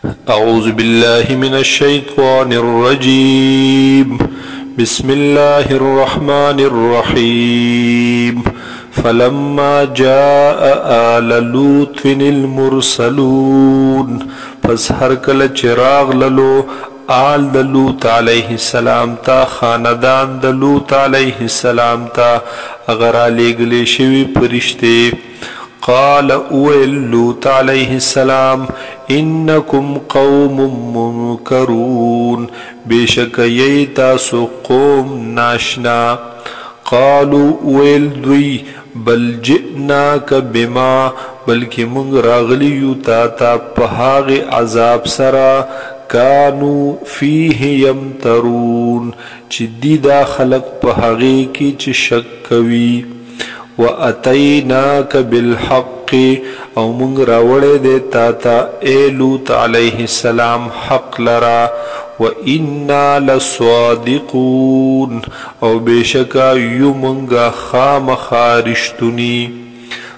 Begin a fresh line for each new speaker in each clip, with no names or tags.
أعوذ بالله من الشيطان الرجيم. بسم الله الرحمن الرحيم. فلما جاء آل لوط المرسلون، پس هر کله چراغ للو آل د لوط علیہ السلام تا، خاندان د لوط علیہ السلام تا اگر آلیگلے شوی پرشتے. قال اویل لوط علیہ السلام انکم قوم منکرون، بیشک یی تاسو قوم ناشنا. قالو اویل دوی بل جئناک بما، بلکہ منگ راغلیو تا پہاغ عذاب سرا کانو فیہ یمترون، چی دی دا خلق پہاغی کی چی شک کوی. وَأَتَيْنَاكَ بِالْحَقِّ، او منگ راوڑے دے تا اے لوط علیہ السلام حق لرا. وَإِنَّا لَصَادِقُونَ، او بیشکا یو منگا خام خارشتنی.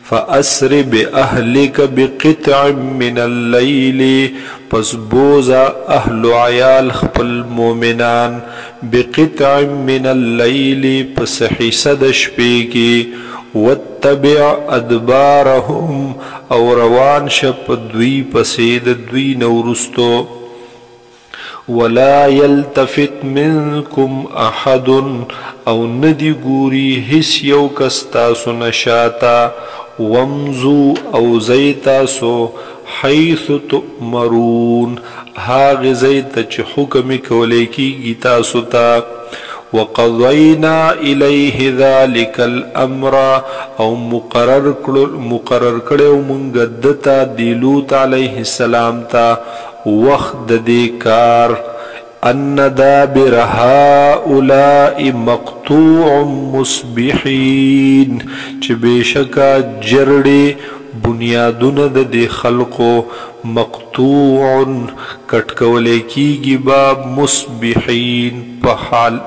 فَأَسْرِ بِأَهْلِكَ بِقِطْعٍ مِّنَ اللَّيْلِ، پس بوزا اہل عیال خپل مومنان، بِقِطْعٍ مِّنَ اللَّيْلِ پس حصد شپیگی. واتبع ادبارهم، او روان شپ دوی پسید دوی نورستو. ولا يلتفت منكم احد، او ندی گوری حس یو کستاسو نشاتا. وامزو، او زیتاسو حیث تؤمرون، هاغ زیت چی حکم کولیکی گی تاسو تا. وقضینا الیہ ذالک الامر، او مقرر کڑیو منگدتا دی لوط علیہ السلام تا وقت دی کار. ان دابر هؤلاء مقطوع مصبحین، چی بیشکا جرڑی بنیادون دی خلقو مقطوع کٹکولے کی گی باب مصبحین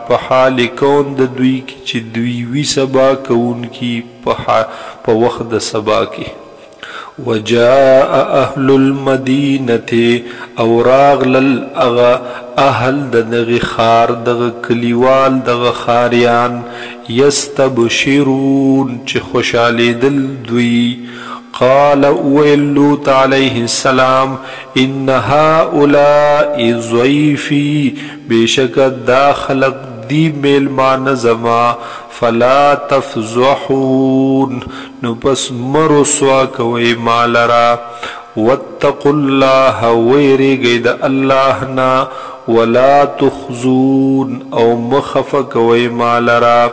پحال کون د دوی کی چی دوی وی سبا کون کی پا وقت سبا کی. وجاء اہل المدینت، او راغلل اغا اہل دغ خار دغ کلیوال دغ خاریان. یستبشرون، چی خوشالی دل دوی. قال اویل لوط علیہ السلام ان هؤلاء ضیفی، بیشک دا خلق دی میلمان زما. فلا تفضحون، نو پس مرسوا کوئی مالرا. واتقوا اللہ، ویرگی دا اللہ نا. ولا تخزون، او مخف کوئی مالرا.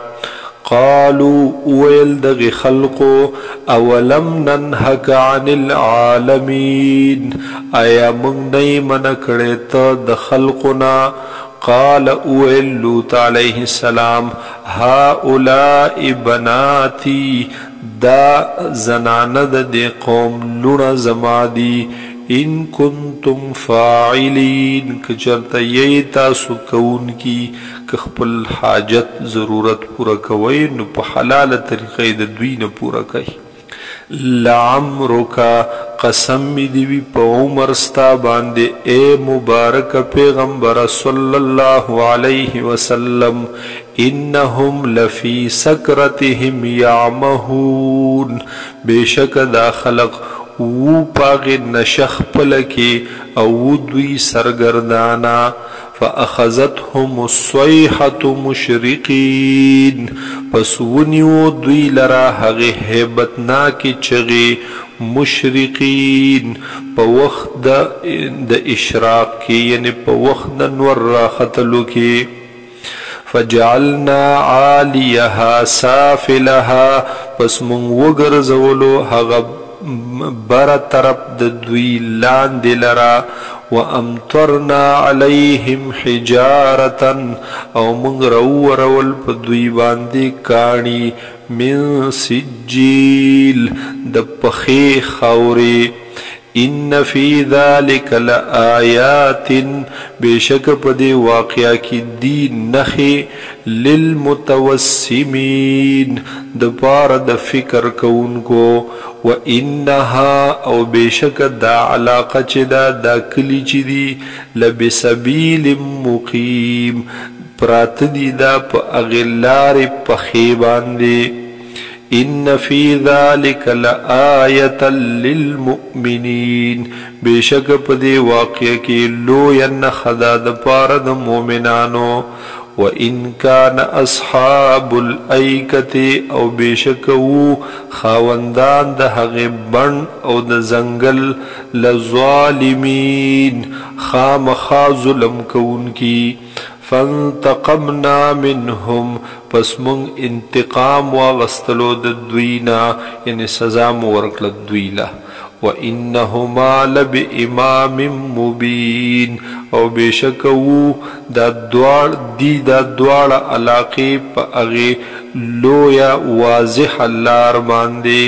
قالوا اویل دغی خلقو اولم ننہک عن العالمین، آیا منگ نئی منکڑیتا د خلقنا. قال اویل لوط علیہ السلام هؤلاء بناتی، دا زناند دی قوم لنا زمادی. ان کنتم فاعلین، کچرتا یی تاسو کون کی کخپل حاجت ضرورت پورا کوئی نو پا حلال طریقے دا دوی نا پورا کئی. لعمرکا، قسم می دیوی پا عمر ستا باندے اے مبارک پیغمبر صلی اللہ علیہ وسلم. انہم لفی سکرتہم یعمہون، بیشک دا خلق وو پاغ نشخ پلکی او دوی سرگردانا. فاخذتهم الصیحة مشرقین، پس ونیو دوی لرا حغی حیبتناکی چغی. مشرقین، پا وقت دا اشراق کی، یعنی پا وقت دا نور راختلو کی. فجعلنا عالیها سافلها، پس من وگر زولو حغب بر طرف د دوی لاندې لرا. وامطرنا علیہم حجارتا، او منگ رول پا دوی باندی کانی. من سجیل، د پخی خوری. ان فی ذلک لآیات بیشک پدی واقعہ کی دی نخی للمتوسمین دپار د فکر کون کو وانها او بیشک دا علاقه چی دا کلی چی دی لبسبیل مقیم پرات دی دا پا اغلار پخیبان دی ان فی ذلک لآیتا للمؤمنین بیشک پدی واقع کی لوین خدا دا پارد مومنانو وَإِن كَانَ أَصْحَابُ الْأَيْكَةِ او بیشکو خاوندان د هغه بن او د زنگل لظالمین خامخا ظلم کون کی فانتقمنا منهم پس من انتقام واغستلو د دوینا یعنی سزا مورکل دویلا وَإِنَّهُمَا لَبِإِمَامٍ مُبِينٍ او بیشکو دا دوار علاقی پا اغی لویا واضح لار باندے